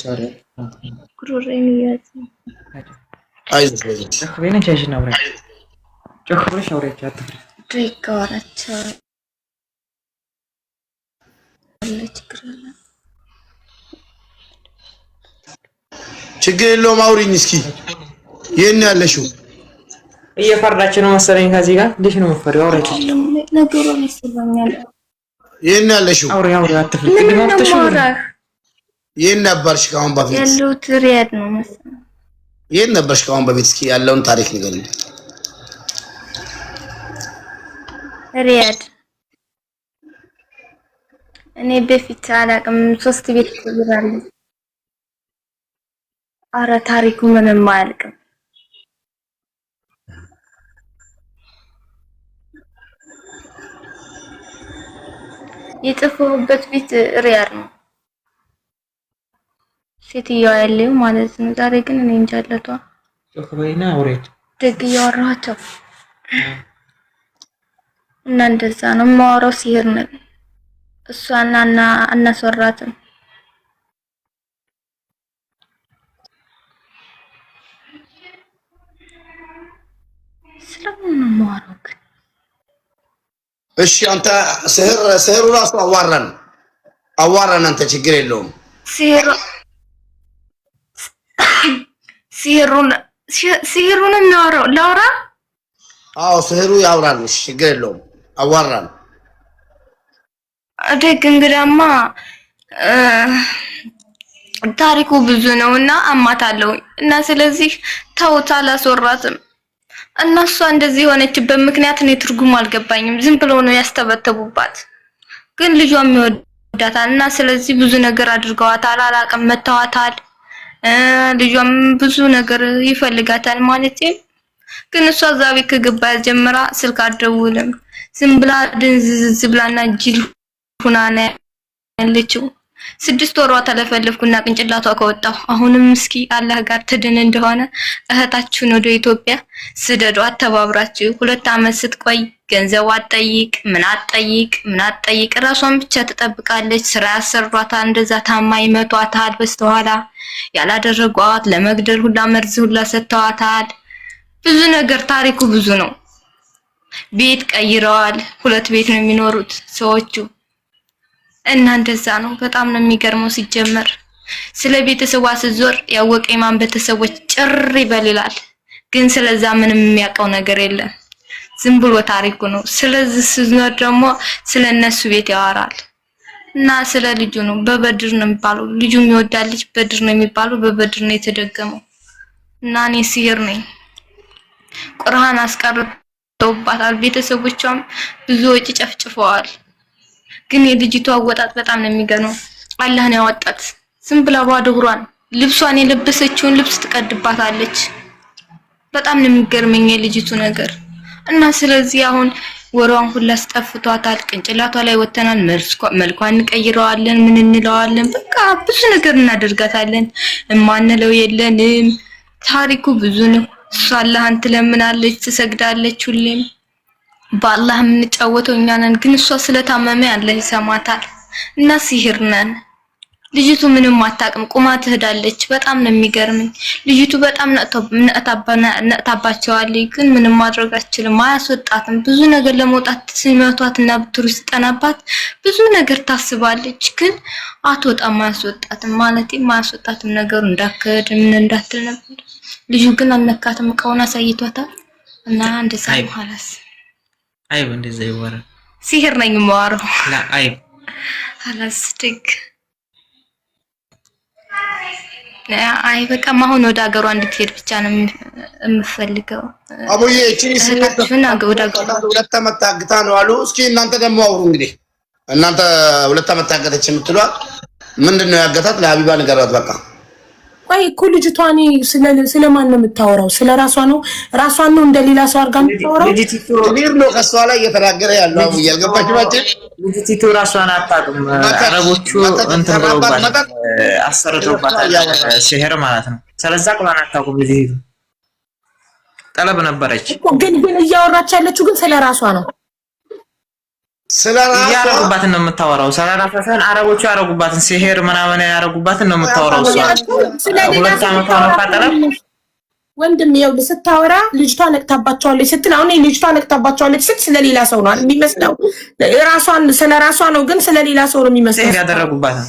شهرين كرورينيات عايز بس تخبينا جايش نوري جو خبر شوري جات ريكاراتشا اللي تكرر ችግር የለውም አውሪኝ እስኪ የኔ ያለሽው እየፈራች ነው መሰለኝ ከዚህ ጋር እንዴት ነው መፈሪው አውሪኝ ነገሩን ይስባኛል የኔ ያለሽው አውሪ አትፍሪ ቅድም አፍተሽ የኔ ነበርሽ ካሁን በፊት ያለው ትሪያድ ነው መሰለኝ የኔ ነበርሽ ካሁን በፊት እስኪ ያለውን ታሪክ ንገሪኝ ሪያድ እኔ በፊት አላቅም 3 ቤት ይራል አረ ታሪኩ ምንም አያልቅም የጠፋሁበት ቤት ሪያድ ነው ሴትየዋ ያለው ማለት ነው ዛሬ ግን እኔ እንጃለቷ ተከበይና አውሪት ደግ ያወራቸው እና እንደዛ ነው ማወራው ሲሄር ነው እሷና አናስወራትም ስለምን ነው ማወራው እሺ አንተ ስህሩ ራሱ አዋራን አንተ ችግር የለውም ሲህሩን እናወራው ላውራ አዎ ስህሩ ያውራልሽ ችግር የለውም አዋራን አደግ እንግዳማ ታሪኩ ብዙ ነውና አማታለው እና ስለዚህ ታውታ አላስወራትም እና እሷ እንደዚህ ሆነችበት ምክንያት እኔ ትርጉም አልገባኝም ዝም ብለው ነው ያስተበተቡባት ግን ልጇም ይወዳታል እና ስለዚህ ብዙ ነገር አድርገዋታል አላቀም መተዋታል ልጇም ብዙ ነገር ይፈልጋታል ማለት ግን እሷ ዛቤ ከገባ ጀምራ ስልክ አደውልም ዝም ብላ ድንዝዝ ብላና ጅል ሁናና ያለችው 6 ወሯ ተለፈልፍኩና ቅንጭላቷ ከወጣው አሁንም እስኪ አላህ ጋር ትድን እንደሆነ እህታችሁን ወደ ኢትዮጵያ ስደዷት ተባብራችሁ 2 አመት ስትቆይ ገንዘብ አትጠይቅ ምን አትጠይቅ ራሷን ብቻ ትጠብቃለች ስራ ያሰሯታል እንደዛ ታማኝ መቷታል በስተኋላ ያላደረጓት ለመግደል ሁላ መርዝ ሁላ ሰጥተዋታል ብዙ ነገር ታሪኩ ብዙ ነው ቤት ቀይረዋል 2 ቤት ነው የሚኖሩት ሰዎቹ እና እንደዛ ነው በጣም ነው የሚገርመው ሲጀመር ስለ ቤተሰቧ ስዞር ያወቀ ማን ቤተሰቦች ጭር ይበልላል ግን ስለዛ ምንም የሚያውቀው ነገር የለም ዝም ብሎ ታሪኩ ነው ስለዚህ ስዞር ደግሞ ስለነሱ ቤት ያወራል እና ስለ ልጁ ነው በበድር ነው የሚባለው ልጁ የሚወዳል ልጅ በድር ነው የሚባለው በበድር ነው የተደገመው እና እኔ ሲህር ነኝ ቁርአን አስቀርተውባታል ቤተሰቦቿም ብዙ ወጪ ጨፍጭፈዋል ግን የልጅቷ አወጣጥ በጣም ነው የሚገርመው አላህ ነው ያወጣት ዝም ብላ ባዶ እግሯን ልብሷን የለበሰችውን ልብስ ትቀድባታለች በጣም ነው የሚገርመኝ የልጅቱ ነገር እና ስለዚህ አሁን ወሯን ሁላ አስጠፍቷታል ቅንጭላቷ ላይ ወተናል መልኳን እንቀይረዋለን ምን እንለዋለን በቃ ብዙ ነገር እናደርጋታለን እማንለው የለንም ታሪኩ ብዙ ነው አላህን ትለምናለች ትሰግዳለች ሁሌም በአላህ የምንጫወተው እኛ ነን ግን እሷ ስለታመመ አላህ ይሰማታል እና ሲህር ነን ልጅቱ ምንም አታውቅም ቁማ ትሄዳለች በጣም ነው የሚገርመኝ ልጅቱ በጣም ነጣባቸዋለች ግን ምንም ማድረግ አትችልም አያስወጣትም ብዙ ነገር ለመውጣት ሲመቷትና ብትሩስ ጠናባት ብዙ ነገር ታስባለች ግን አትወጣም አያስወጣትም ማለት ማያስወጣትም ነገሩ እንዳከድ ምን እንዳትል ነበር ልጁ ግን አነካትም ቀውና ሳይቷታል እና እንደዛ ሐላስ አይብ እንደዛ ይወራ ሲህር ነኝ ማዋራው ላ አይብ ሐላስ ትክ አይ በቃ ማሁን ወደ ሀገሯ እንድትሄድ ብቻ ነው የምፈልገው አቡዬ እቺ ሲነተፈና ሁለት አመት ታግታ ነው አሉ እስኪ እናንተ ደግሞ አውሩ እንግዲህ እናንተ 2 አመት ታገተች የምትሏት ምንድነው ያገታት ለሀቢባ ንገሯት በቃ ቆይ እኮ ልጅቷኒ ስለማን ነው የምታወራው ስለራሷ ነው ራሷን ነው እንደሌላ ሰው አርጋ የምታወራው ልጅቱ ነው ከሷ ላይ እየተናገረ ያለው አቡዬ አልገባች ማለት ልጅቱ ራሷን አታውቅም አረቦቹ እንትን ብለውባት አሰርተውባታል ሲህር ማለት ነው ስለዛ ቁርአን አታውቅም ልጅቱ ጠለብ ነበረች ግን እያወራች ያለችው ግን ስለራሷ ነው ስለራሷ ያረጉባትን ነው የምታወራው። ስለራሷ ሳይሆን አረቦቹ ያረጉባትን ሲሄር ምናምን ያረጉባትን ነው የምታወራው። እሷ 2 ዓመቷ ነው ካጠረብ ወንድም ይኸው ስታወራ ልጅቷ ነቅታባቸዋለች ስትል አሁን ልጅቷ ነቅታባቸዋለች ስትል ስለሌላ ሰው ነው የሚመስለው። ራሷን ስለራሷ ነው ግን ስለሌላ ሰው ነው የሚመስለው። ሲሄር ያደረጉባትን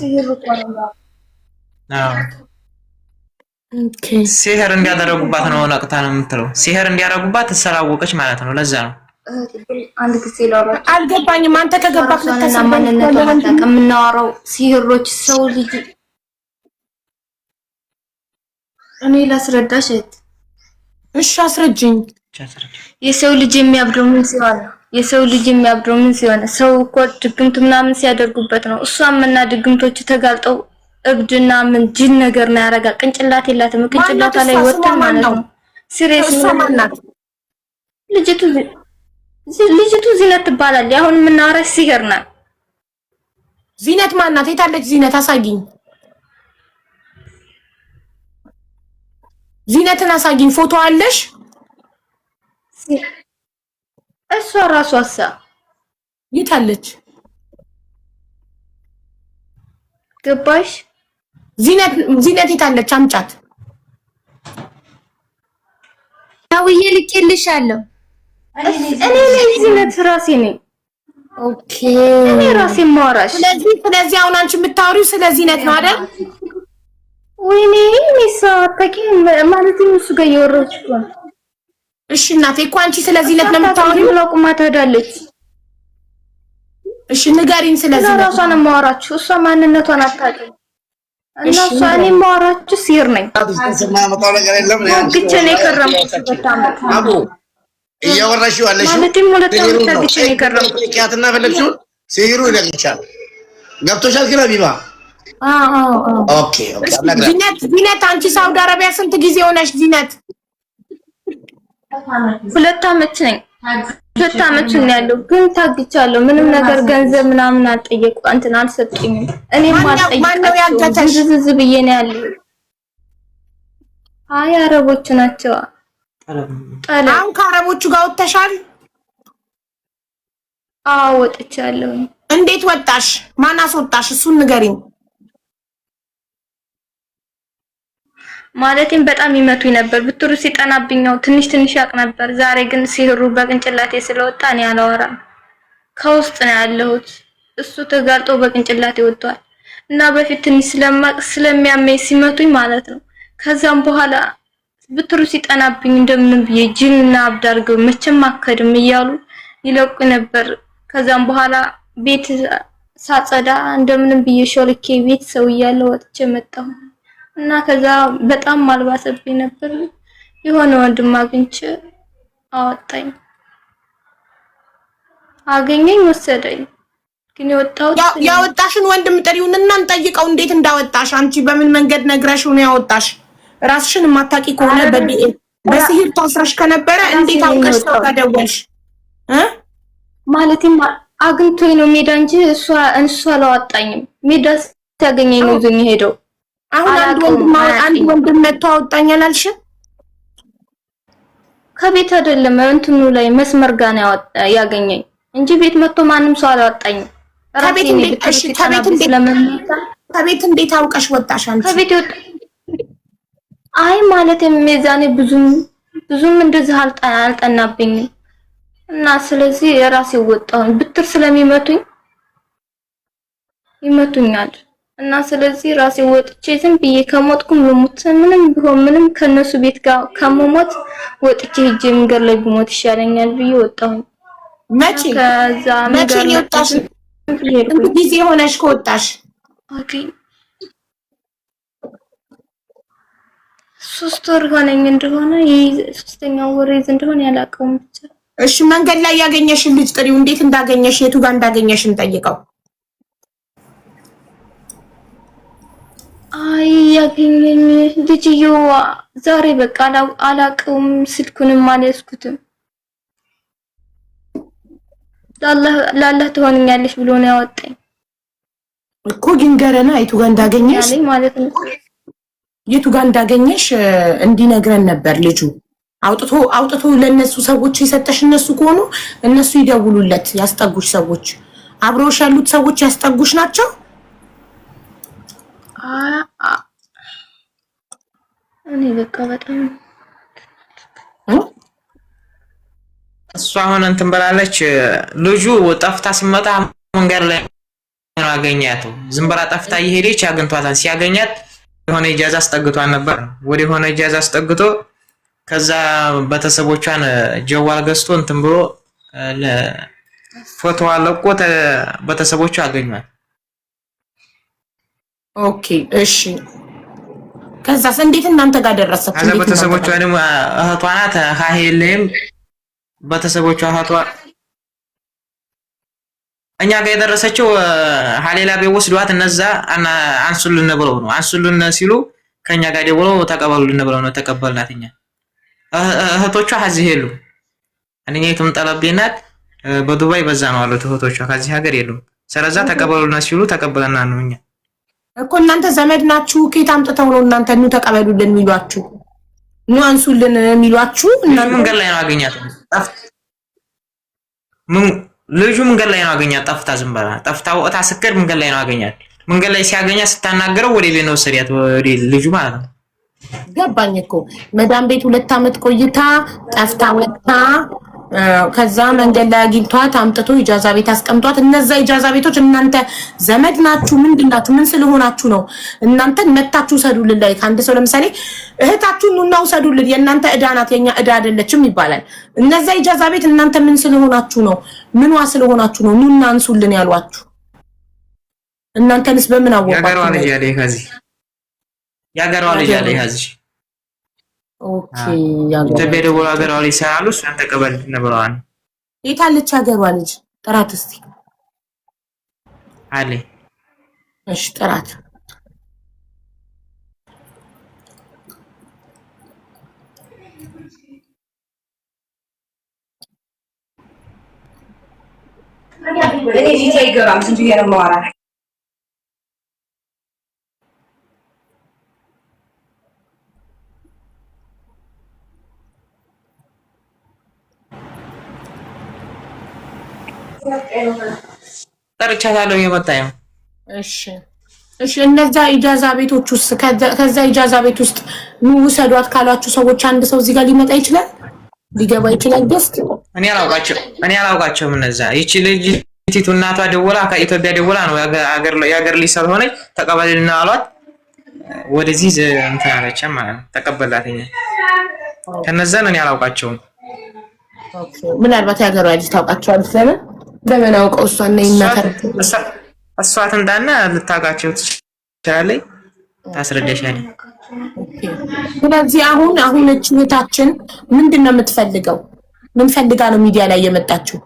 ሲሄር እንዲያደረጉባት ነው ነቅታ ነው የምትለው። ሲሄር እንዲያደረጉባት ተሰራወቀች ማለት ነው። ለዛ ነው አንድ ጊዜ ላውራ አልገባኝም። አንተ ከገባክ ለተሰማን የምናወራው ሲህሮች ሰው ልጅ እኔ ላስረዳሽ። እሺ አስረጅኝ። የሰው ልጅ የሚያብደው ምን ሲሆን ነው? የሰው ልጅ የሚያብደው ምን ሲሆን ነው? ሰው እኮ ድግምት ምናምን ሲያደርጉበት ነው። እሷም እና ድግምቶች ተጋልጠው እብድና ምን ጅን ነገር ነው ያረጋ። ቅንጭላት የላትም። ቅንጭላቷ ላይ ወጣ ማለት ነው። ሲሪየስ ነው። ልጅቱ ዚነት ትባላለች። አሁን የምናወራሽ ሲህር ናት። ዚነት ማናት? የታለች ዚነት? አሳጊኝ። ዚነትን አሳጊኝ። ፎቶ አለሽ? እሷ ራሷ የታለች? ገባሽ? ዚነት የታለች? አምጫት። ታውዬ ልኬልሻለሁ። እኔ ዚነት ራሴ ነኝ። ኦኬ እኔ ራሴ ማወራሽ። ስለዚህ አሁን አንቺ የምታወሪው ስለ ዚነት ነው አይደል? ወይኔ ሚሳተኪ ማለት ነው። እሱ ጋር እየወረድኩ ነው። እሺ እናቴ እኮ አንቺ ስለ ዚነት ነው የምታወሪው። ለቁማ ታዳለች። እሺ ንገሪኝ ስለ ዚነት። ራሷን ማወራችሁ እሷ ማንነቷን አታውቅም። እና እሷ እኔ ማወራችሁ ሲህር ነኝ። ግቼ ነው የከረምኩት በታመት አቡ እያወራሽው አለሽ ማለትም ሁለት ዓመት ግቼ ነው የከረምኩት። ያትና ፈለግሽው ሲህሩ ይለቅቻል። ገብቶሻል ግን አቢባ? ኦኬ ዚነት አንቺ ሳውዲ አረቢያ ስንት ጊዜ ሆነሽ ዚነት? 2 ዓመት ነኝ። 2 ዓመት ነው ያለው ግን ታግቻለሁ። ምንም ነገር ገንዘብ ምናምን አልጠየቁ እንትን አልሰጡኝም። እኔም አልጠየቅኩም። ዝዝ ብዬ ነው ያለው። አይ አረቦች ናቸው። አሁን ከአረቦቹ ጋር ወጥተሻል? አዎ ወጥቻለሁ። እንዴት ወጣሽ? ማን አስወጣሽ? እሱን ንገሪኝ። ማለቴም በጣም ይመቱኝ ነበር። ብትሩ ሲጠናብኛው ትንሽ ያቅ ነበር። ዛሬ ግን ሲህሩ በቅንጭላቴ ስለወጣ እኔ አላወራም። ከውስጥ ነው ያለሁት። እሱ ተጋልጦ በቅንጭላቴ ወጥቷል እና በፊት ትንሽ ስለሚያመኝ ሲመቱኝ ማለት ነው። ከዛም በኋላ ብትሩ ሲጠናብኝ እንደምን ብዬ ጅንና አብድ አድርገው መቼም አከድም እያሉ ይለቁ ነበር። ከዛም በኋላ ቤት ሳጸዳ እንደምን ብዬ ሾልኬ ቤት ሰው እያለ ወጥቼ መጣሁ እና ከዛ በጣም ማልባሰብኝ ነበር። የሆነ ወንድም አግኝቼ አወጣኝ። አገኘኝ ወሰደኝ። ግን ያወጣሽን ወንድም ጥሪውንና እንጠይቀው እንዴት እንዳወጣሽ። አንቺ በምን መንገድ ነግረሽው ነው ያወጣሽ? ራስሽን የማታውቂ ከሆነ በሲህር ታስረሽ ከነበረ እንዴት አውቀሽ ሰው ጋር ደወልሽ? ማለቴም አግኝቶኝ ነው ሜዳ እንጂ እሷ አላወጣኝም። ሜዳ ሲያገኘኝ ነው ይዞኝ ሄደው። አሁን አንድ ወንድም መጥቶ አወጣኝ አላልሽም? ከቤት አይደለም እንትኑ ላይ መስመር ጋር ነው ያገኘኝ እንጂ ቤት መጥቶ ማንም ሰው አላወጣኝም። ከቤት እንዴት አውቀሽ ወጣሽ አንቺ? ከቤት አይ ማለቴም ሜዛኔ ብዙም እንደዚህ አልጠናብኝም እና ስለዚህ የራሴ ወጣሁ። ብትር ስለሚመቱኝ ይመቱኛል እና ስለዚህ ራሴ ወጥቼ ዝም ብዬ ከሞትኩም ልሙት ምንም ቢሆን ምንም ከነሱ ቤት ጋር ከመሞት ወጥቼ ሂጄ መንገድ ላይ ብሞት ይሻለኛል ብዬ ወጣሁ። መቼ ወጣሽ? ጊዜ ሆነሽ ከወጣሽ? ኦኬ 3 ወር ሆነኝ እንደሆነ የ3ኛው ወር እንደሆነ ያላቀውም ብቻ። እሺ መንገድ ላይ ያገኘሽን ልጅ ጥሪው። እንዴት እንዳገኘሽ የቱ ጋር እንዳገኘሽ እንጠይቀው። አይ ያገኘኝ ልጅየው ዛሬ በቃ አላቀውም። ስልኩንም አልያዝኩትም። ላላህ ትሆንኛለሽ ብሎ ነው ያወጣኝ እኮ። ግን ገረና የቱ ጋር እንዳገኘሽ ማለት ነው። የቱ ጋር እንዳገኘሽ እንዲነግረን ነበር ልጁ። አውጥቶ ለነሱ ሰዎች የሰጠሽ እነሱ ከሆኑ እነሱ ይደውሉለት፣ ያስጠጉሽ ሰዎች። አብሮሽ ያሉት ሰዎች ያስጠጉሽ ናቸው? እኔ በቃ በጣም እሷ አሁን እንትን ብላለች። ልጁ ጠፍታ ሲመጣ መንገድ ላይ ነው አገኛት። ዝም ብላ ጠፍታ እየሄደች አግኝቷታል። ሲያገኛት የሆነ ኢጃዛ አስጠግቷን ነበር። ወደ ሆነ ኢጃዛ አስጠግቶ ከዛ ቤተሰቦቿን ጀዋል ገዝቶ እንትን ብሎ ፎቶ አለቆ ቤተሰቦቿ አገኟት። ኦኬ እሺ። ከዛስ እንዴት እናንተ ጋር ደረሰች? ከዛ ቤተሰቦቿ ደግሞ እህቷ ናት ሀሄለም ቤተሰቦቿ እህቷ እኛ ጋር የደረሰችው ሀሌላ ቤት ወስዷት እነዛ አንሱልን ብለው ነው። አንሱልን ሲሉ ከኛ ጋር ደውለው ተቀበሉልን ብለው ነው ተቀበልናት። እኛ እህቶቿ እዚህ የሉ። አንኛይቱም ጠለቤናት በዱባይ በዛ ነው አሉት እህቶቿ ከዚህ ሀገር የሉም። ስለዛ ተቀበሉልና ሲሉ ተቀበለና ነው። እኛ እኮ እናንተ ዘመድ ናችሁ። ከየት አምጥተው ነው እናንተ ኑ ተቀበሉልን የሚሏችሁ? ኑ አንሱልን የሚሏችሁ? እናንተ መንገድ ላይ ነው አገኛት። ልጁ መንገድ ላይ ነው አገኛት። ጠፍታ ዝም ብላ ጠፍታ ወጣ ስከር መንገድ ላይ ነው አገኛት። መንገድ ላይ ሲያገኛት ስታናገረው ወደ ቤት ነው ወሰዳት። ወደ ልጁ ማለት ነው። ገባኝ እኮ መዳም ቤት 2 አመት ቆይታ ጠፍታ ወጣ። ከዛ መንገድ ላይ አግኝቷት አምጥቶ ኢጃዛ ቤት አስቀምጧት። እነዛ ኢጃዛ ቤቶች እናንተ ዘመድ ናችሁ? ምንድናችሁ? ምን ስለሆናችሁ ነው እናንተ መታችሁ ሰዱልን? ላይ አንድ ሰው ለምሳሌ እህታችሁን ኑና ውሰዱልን የእናንተ ዕዳ ናት የኛ ዕዳ አይደለችም ይባላል። እነዛ ኢጃዛ ቤት እናንተ ምን ስለሆናችሁ ነው? ምንዋ ስለሆናችሁ ነው ኑና አንሱልን ያሏችሁ? እናንተንስ በምን አወቃችሁ? ያገሯ ልጅ ያለ ከዚህ ያገሯ ልጅ ያለ ከዚህ ኦኬ ተበደው ሀገሯ ላይ ሳሉ እሷን ተቀበል ነበርዋን። የታለች ሀገሯ ልጅ? ጥራት እስቲ አለ። እሺ ጥራት እኔ ዲቴ ይገራም እንጂ የረማዋራ ጠርቻታለሁ የመጣው። እሺ እሺ። እነዛ ኢጃዛ ቤቶች ውስጥ ከዛ ኢጃዛ ቤት ውስጥ ኑ ውሰዷት ካሏችሁ ሰዎች አንድ ሰው እዚህ ጋር ሊመጣ ይችላል? ሊገባ ይችላል? ደስት እኔ አላውቃቸውም። እነዛ ይቺ ልጅ ቲቱ እናቷ ደውላ ከኢትዮጵያ ደውላ ነው የሀገር ልጅ ስለሆነች ተቀበልና አሏት። ወደዚህ እንትን አለች ማለት ነው። ተቀበላትኝ። ከነዛ እኔ አላውቃቸውም። ኦኬ። ምናልባት የሀገሯ ልጅ ታውቃቸዋለች። ለምን አውቀው እሷና ይናከር እሷ ትምጣና ልታውቃቸው ትችላለች፣ ታስረዳሻለች። ስለዚህ አሁን እህታችን ምንድነው የምትፈልገው? ምን ፈልጋ ነው ሚዲያ ላይ የመጣችው?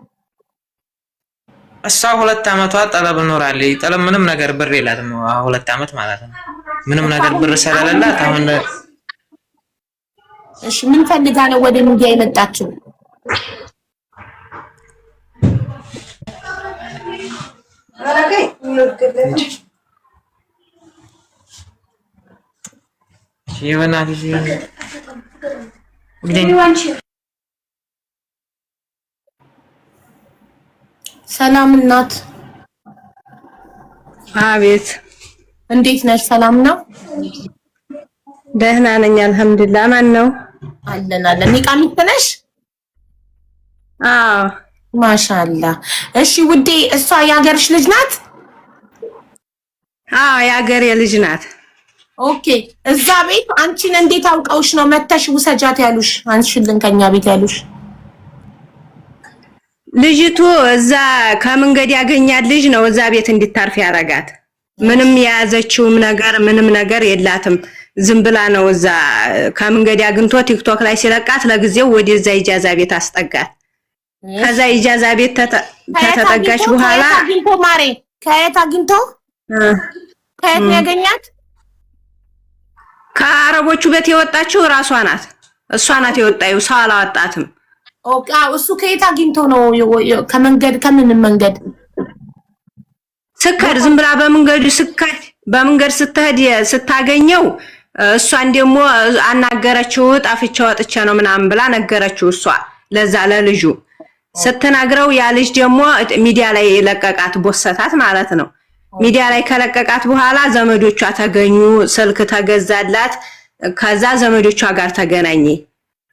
እሷ 2 አመቷ ጠለብ ኖራለች። ጠለብ ምንም ነገር ብር የላትም። 2 አመት ማለት ነው። ምንም ነገር ብር ስለሌላት አሁን እሺ ምን ፈልጋ ነው ወደ ሚዲያ የመጣችው? ሰላም እናት። አቤት እንዴት ነሽ? ሰላም ነው? ደህና ነኝ አልሐምዱሊላህ። ማን ነው? አለን ኒቃሚት ነሽ? አዎ ማሻአላህ። እሺ ውዴ እሷ የሀገርሽ ልጅ ናት? አዎ የሀገሬ ልጅ ናት። ኦኬ። እዛ ቤት አንቺን እንዴት አውቀውሽ ነው መተሽ ውሰጃት ያሉሽ? አንሽልን ከኛ ቤት ያሉሽ? ልጅቱ እዛ ከመንገድ ያገኛት ልጅ ነው እዛ ቤት እንድታርፍ ያረጋት። ምንም የያዘችውም ነገር ምንም ነገር የላትም። ዝም ብላ ነው እዛ ከመንገድ አግኝቶ ቲክቶክ ላይ ሲለቃት ለጊዜው ወደዛ ኢጃዛ ቤት አስጠጋት። ከዛ ኢጃዛ ቤት ተጠጋች በኋላ አግኝቶ ማሬ ከየት አግኝቶ ከየት ያገኛት? ከአረቦቹ ቤት የወጣችው ራሷ ናት። እሷ ናት የወጣችው፣ ሰው አላወጣትም። ኦኬ። እሱ ከየት አግኝቶ ነው? ከመንገድ ከምን መንገድ ስከድ ዝም ብላ በመንገድ ስትሄድ ስታገኘው እሷን ደግሞ አናገረችው። ጣፍቻ ወጥቼ ነው ምናምን ብላ ነገረችው እሷ ለዛ ለልጁ። ስትናግረው ያ ልጅ ደግሞ ሚዲያ ላይ ለቀቃት ቦሰታት ማለት ነው። ሚዲያ ላይ ከለቀቃት በኋላ ዘመዶቿ ተገኙ፣ ስልክ ተገዛላት። ከዛ ዘመዶቿ ጋር ተገናኘ።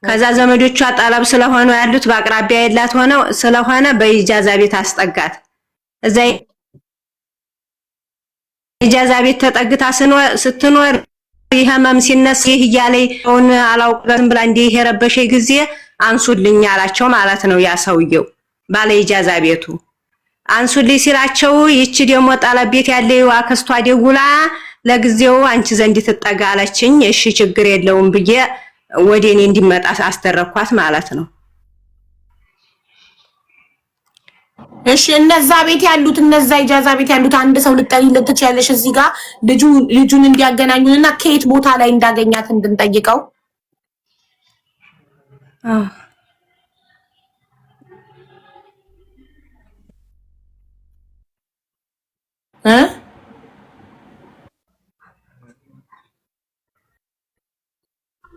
ከዛ ዘመዶቿ ጠለብ ስለሆነ ያሉት በአቅራቢያ ያላት ሆነው ስለሆነ በኢጃዛ ቤት አስጠጋት። እዛ ኢጃዛ ቤት ተጠግታ ስትኖር ይሄመም ሲነስ ይህ እያለውን አላውቅም ብላ እንዲህ የረበሸ ጊዜ አንሱልኝ አላቸው ማለት ነው። ያ ሰውየው ባለ ኢጃዛ ቤቱ አንሱልኝ ሲላቸው ይቺ ደግሞ ጠለብ ቤት ያለው አክስቷ ደውላ ለጊዜው አንቺ ዘንድ ትጠጋለችኝ። እሺ ችግር የለውም ብዬ ወዴኔ እንዲመጣ አስተረኳት ማለት ነው። እሺ እነዛ ቤት ያሉት እነዛ ኢጃዛ ቤት ያሉት አንድ ሰው ልጠይለት ትችያለሽ እዚህ ጋር ልጁን እንዲያገናኙንና ከየት ቦታ ላይ እንዳገኛት እንድንጠይቀው።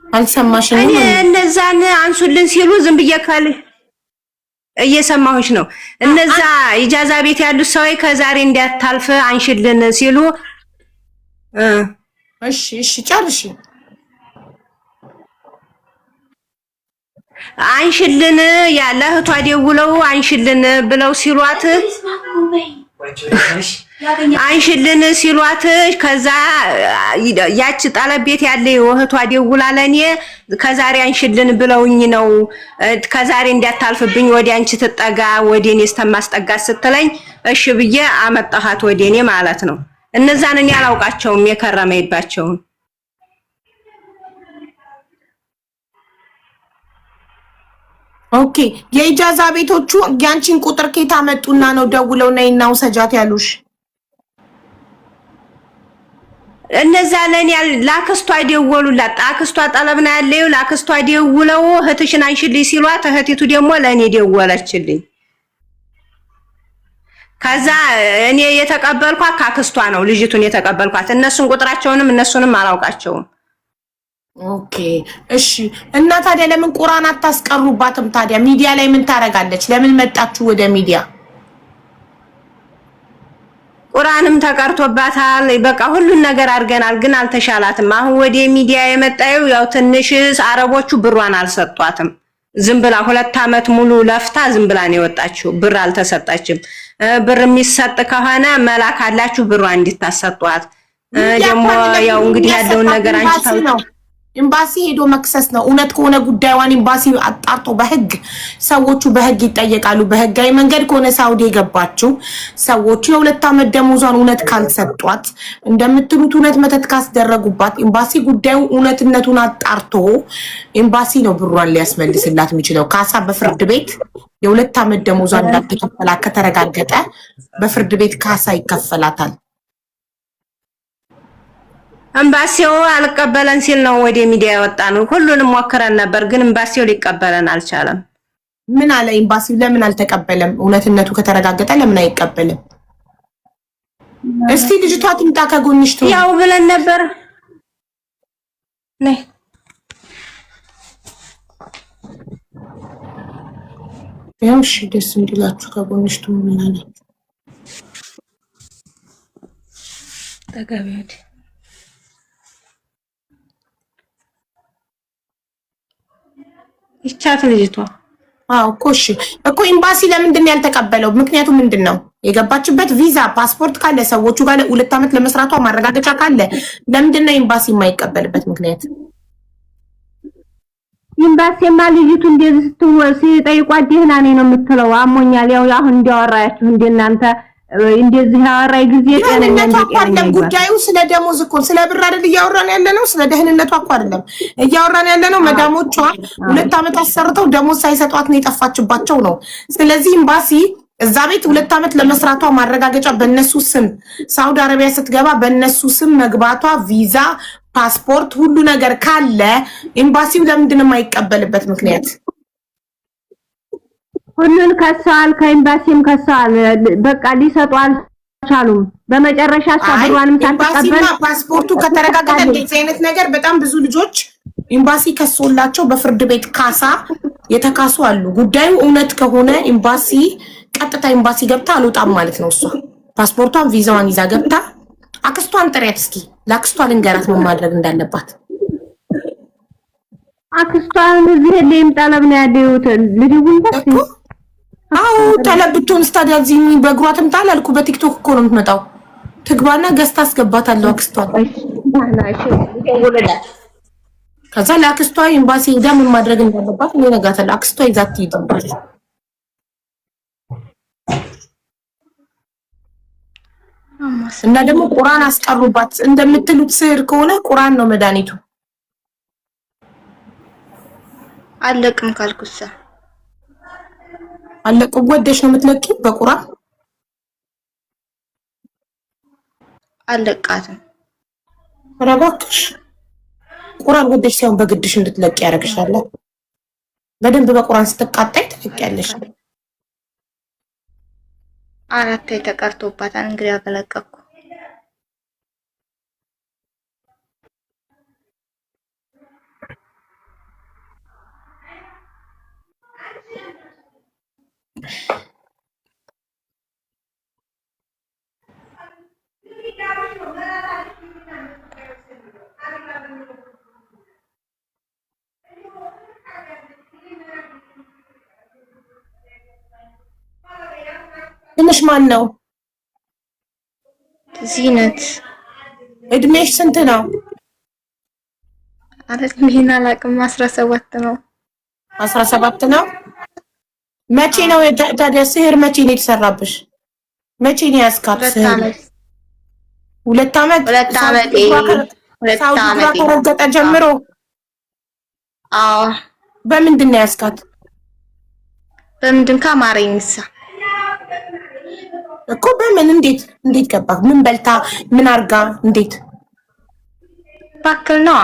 አልሰማሽም? እኔ እነዛን አንሱልን ሲሉ ዝም ብዬ ካለ እየሰማሁሽ ነው። እነዛ ኢጃዛ ቤት ያሉት ሰው ከዛሬ እንዲያታልፍ አንሽልን ሲሉ እሺ ጨርሺ። አንሽልን ያለ እህቷ ደውለው አንሽልን ብለው ሲሏት አንሽልን ሲሏት ከዛ ያቺ ጠለብ ቤት ያለው እህቷ ደውላ ለኔ ከዛሬ አንሽልን ብለውኝ ነው ከዛሬ እንዲያታልፍብኝ ወዲ አንቺ ትጠጋ ወዲኔ እስተማስጠጋት ስትለኝ እሺ ብዬ አመጣኋት ወዲኔ ማለት ነው። እነዛን እኔ አላውቃቸውም የከረመይባቸው። ኦኬ የኢጃዛ ቤቶቹ ያንቺን ቁጥር ከታ መጡና ነው ደውለው ነይና ውሰጃት ያሉሽ? እነዛ ለኔ ላክስቷ ደወሉላት። አክስቷ ጠለብና ያለው ላክስቷ ደውለው እህትሽን አንሽልኝ ሲሏት እህቲቱ ደግሞ ለኔ ደወለችልኝ። ከዛ እኔ የተቀበልኳት ካክስቷ ነው ልጅቱን የተቀበልኳት። እነሱን ቁጥራቸውንም እነሱንም አላውቃቸውም። ኦኬ እሺ። እና ታዲያ ለምን ቁርአን አታስቀሩባትም? ታዲያ ሚዲያ ላይ ምን ታረጋለች? ለምን መጣችሁ ወደ ሚዲያ? ቁርአንም ተቀርቶባታል። በቃ ሁሉን ነገር አድርገናል፣ ግን አልተሻላትም። አሁን ወደ ሚዲያ የመጣው ያው ትንሽ አረቦቹ ብሯን አልሰጧትም። ዝም ብላ 2 አመት ሙሉ ለፍታ ዝም ብላ ነው የወጣችው። ብር አልተሰጣችም። ብር የሚሰጥ ከሆነ መላክ አላችሁ ብሯን እንድታሰጧት። ደግሞ ያው እንግዲህ ያለውን ነገር አንቺ ታውቂ ኤምባሲ ሄዶ መክሰስ ነው። እውነት ከሆነ ጉዳዩን ኤምባሲ አጣርቶ በህግ ሰዎቹ በህግ ይጠየቃሉ። በህጋዊ መንገድ ከሆነ ሳውዲ የገባችው ሰዎቹ የ2 አመት ደሞዟን እውነት ካልሰጧት እንደምትሉት እውነት መተት ካስደረጉባት ኤምባሲ ጉዳዩ እውነትነቱን አጣርቶ ኤምባሲ ነው ብሯን ሊያስመልስላት የሚችለው። ካሳ በፍርድ ቤት የ2 አመት ደሞዟን እንዳልተከፈላት ከተረጋገጠ በፍርድ ቤት ካሳ ይከፈላታል። ኤምባሲው አልቀበለን ሲል ነው ወደ ሚዲያ ያወጣነው። ሁሉንም ሞክረን ነበር፣ ግን ኤምባሲው ሊቀበለን አልቻለም። ምን አለ ኤምባሲው? ለምን አልተቀበለም? እውነትነቱ ከተረጋገጠ ለምን አይቀበልም? እስቲ ልጅቷ ትምጣ ከጎንሽ ነው ያው ብለን ነበር። ነይ ያው እሺ፣ ደስ እንዲላችሁ ከጎንሽ ነው ምን አለ ተጋቢያት ይቻት ልጅቷ። እኮ እሺ እኮ ኤምባሲ ለምንድን ነው ያልተቀበለው? ምክንያቱ ምንድነው? የገባችበት ቪዛ ፓስፖርት ካለ ሰዎቹ ጋር 2 አመት ለመስራቷ ማረጋገጫ ካለ ለምንድን ነው ኤምባሲ የማይቀበልበት ምክንያት? ኤምባሲማ ልጅቱ እንደዚህ ሲጠይቋት ደህና ነኝ ነው የምትለው። አሞኛል ያው አሁን እንዲያወራያችሁ እንደናንተ እንደዚህ ያወራይ ጊዜ ጤነኛን አይደለም ጉዳዩ። ስለ ደሞዝ እኮ ስለ ብር አይደል እያወራን ያለነው፣ ስለ ደህንነቷ እኮ አይደለም እያወራን ያለነው። መዳሞቿ 2 አመት አሰርተው ደሞዝ ሳይሰጧት ነው የጠፋችባቸው ነው። ስለዚህ ኤምባሲ እዛ ቤት 2 አመት ለመስራቷ ማረጋገጫ በእነሱ ስም ሳውዲ አረቢያ ስትገባ በእነሱ ስም መግባቷ ቪዛ፣ ፓስፖርት ሁሉ ነገር ካለ ኤምባሲው ለምንድን ነው የማይቀበልበት ምክንያት? ሁሉን ከሰዋል፣ ከኤምባሲም ከሰዋል። በቃ ሊሰጡ አልቻሉም። በመጨረሻ አስፈራራንም ታቀበል ፓስፖርቱ ከተረጋገጠ እንደዚህ አይነት ነገር በጣም ብዙ ልጆች ኤምባሲ ከሶላቸው በፍርድ ቤት ካሳ የተካሱ አሉ። ጉዳዩ እውነት ከሆነ ኤምባሲ ቀጥታ ኤምባሲ ገብታ አልወጣም ማለት ነው። እሷ ፓስፖርቷን ቪዛዋን ይዛ ገብታ አክስቷን ጥሪያት እስኪ ለአክስቷ ልንገራት ምን ማድረግ እንዳለባት። አክስቷን እዚህ ለይም ጠለብ ነው ያለሁት ልደውልበት እኮ አው ጠለብቱን ስታዲያ እዚህ በእግሯትም ታላልኩ በቲክቶክ እኮ ነው የምትመጣው። ትግባና ገዝታ አስገባታለሁ አክስቷን። ከዛ ለአክስቷ ኤምባሲ ሄዳ ምን ማድረግ እንዳለባት እኔ እነግራታለሁ። አክስቷ ይዛት ትሄዳለች። እና ደግሞ ቁርአን አስቀሩባት እንደምትሉት ስር ከሆነ ቁርአን ነው መድኃኒቱ። አለቅም ካልኩሳ አለቅም ወደሽ ነው የምትለቂው በቁርአን አለቃትም። ረጋክሽ ቁርአን ወደሽ ሳይሆን በግድሽ እንድትለቂ ያደርግሻል። በደንብ በቁርአን ስትቃጣይ ትለቂያለሽ። አራት ተቀርቶባታል እንግዲህ አበለቀኩ። ትንሽ ማን ነው? ዚነት። እድሜሽ ስንት ነው? አረግኝና አላቅም 17 ነው። 17 ነው። መቼ ነው ታዲያ ስህር መቼ ነው የተሰራብሽ? መቼ ነው ያስካት? 2 ዓመት 2 ዓመት 2 ዓመት ከረገጠ ጀምሮ። አዎ። በምንድን ነው ያስካት? በምንድን ካማረኝሳ እኮ በምን እንዴት ገባ? ምን በልታ ምን አርጋ እንዴት? ባክል ነው።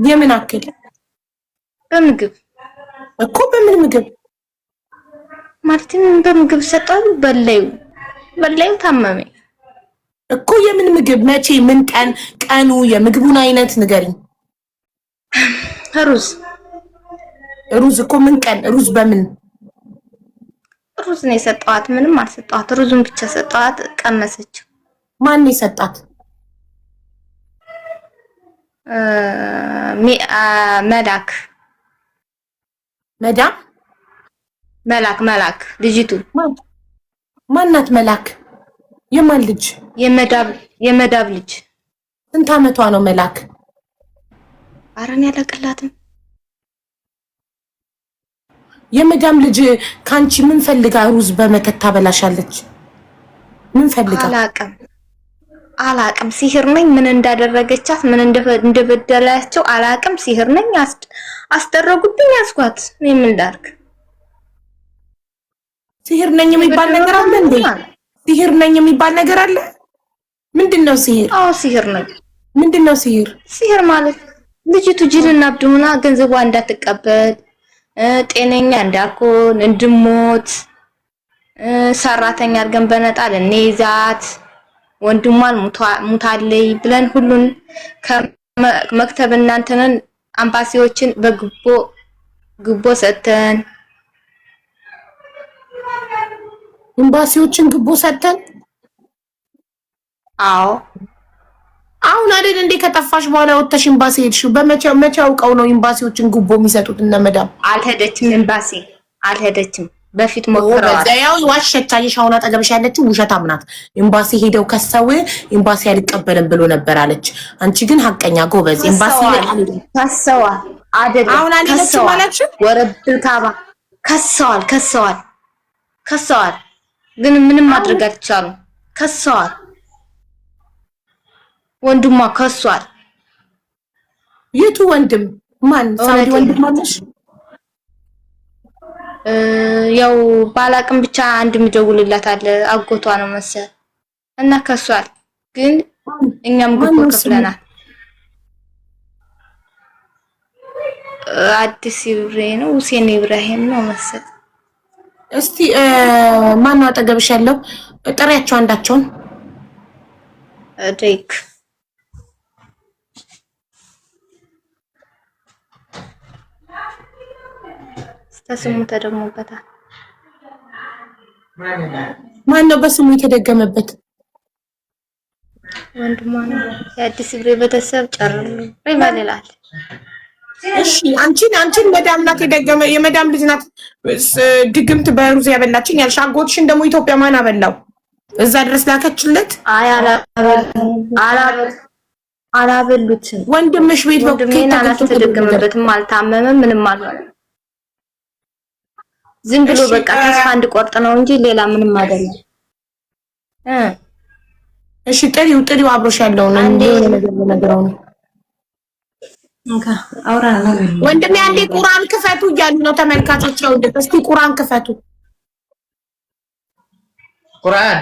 የምን አክል? በምግብ እኮ በምን ምግብ? ማርቲን በምግብ ሰጣው በላዩ ታመመ እኮ የምን ምግብ? መቼ? ምን ቀን? ቀኑ? የምግቡን አይነት ንገሪኝ። ሩዝ እኮ ምን ቀን? ሩዝ በምን? ሩዝ ነው የሰጣዋት። ምንም አልሰጣዋት። ሩዙን ብቻ ሰጣዋት። ቀመሰች። ማን ነው የሰጣት? መላክ ልጅቱ ማናት? መላክ የማን ልጅ? የመዳብ ልጅ። ስንት ዓመቷ ነው መላክ? አረን ያለቀላትም የመዳም ልጅ ካንቺ ምን ፈልጋ ሩዝ በመከታ በላሻለች? ምን ፈልጋ? አላቅም። ሲህር ነኝ ምን እንዳደረገቻት ምን እንደበደላቸው አላቅም። ሲህር ነኝ አስደረጉብኝ። ያስኳት እኔ ምን ላድርግ? ሲህር ነኝ የሚባል ነገር አለ እንዴ? ሲህር ነኝ የሚባል ነገር አለ? ምንድነው ሲህር? አዎ ሲህር ነኝ። ምንድነው ሲህር? ሲህር ማለት ልጅቱ ጅልና አብዱና ገንዘቧ እንዳትቀበል ጤነኛ እንዳልኩን እንድሞት ሰራተኛ አድርገን በነጣል እንይዛት ወንድሟን ሙታለይ ብለን ሁሉን ከመክተብ እናንተን አምባሲዎችን በግቦ ሰተን ኤምባሲዎችን ግቦ ሰተን። አዎ አሁን አይደል እንዴ ከጠፋሽ በኋላ ወጥተሽ ኤምባሲ ሄድሽው? መቼ አውቀው ነው ኤምባሲዎችን ግቦ የሚሰጡት? እነ መዳም አልሄደችም። ኤምባሲ አልሄደችም። በፊት ሞክረዋል። ያው ዋሸች። አየሽ አሁን አጠገብሽ ያለችው ውሸታም ናት። ኤምባሲ ሄደው ከሰው ኤምባሲ አልቀበልም ብሎ ነበር አለች። አንቺ ግን ሀቀኛ ጎበዝ። ኤምባሲ ከሰዋል አይደለም። አሁን አልሄደችም አለች። ወረብል ካባ ከሰዋል። ግን ምንም ማድረግ አልቻሉም። ከሰዋል። ወንድሟ ከሷል። የቱ ወንድም? ማን? ሳውዲ ወንድም ማለሽ? ያው ባላቅም ብቻ አንድ የሚደውልላት አለ። አጎቷ ነው መሰል እና ከሷል። ግን እኛም ግቦ ከፍለናል። አዲስ ኢብራሂም ነው ሁሴን ኢብራሂም ነው መሰል። እስቲ ማን ነው አጠገብሽ ያለው? ጥሪያቸው አንዳቸውን ዴክ ተስሙ ተደግሞበታል። ማን ነው በስሙ የተደገመበት? ወንድሟ ነው። የአዲስ ብሬ ቤተሰብ ጨርሩ ይባላል። እሺ አንቺን መዳም ናት የደገመ የመዳም ልጅ ናት ድግምት በሩዝ ያበላችኝ ያልሽ። አጎትሽን ደግሞ ኢትዮጵያ ማን አበላው? እዛ ድረስ ላከችለት? አይ አላበሉትም። ወንድምሽ ቤት ወንድሜን አላስተደገመበትም። አልታመመም፣ ምንም አልሆነም። ዝም ብሎ በቃ ተስፋ እንድቆርጥ ነው እንጂ ሌላ ምንም አይደለም። እሺ ጥሪው አብሮሽ ያለው ነው እንዴ? ነገር ነው። አውራ ወንድሜ አንዴ ቁርአን ክፈቱ እያሉ ነው ተመልካቾች። እስቲ ቁርአን ክፈቱ። ቁርአን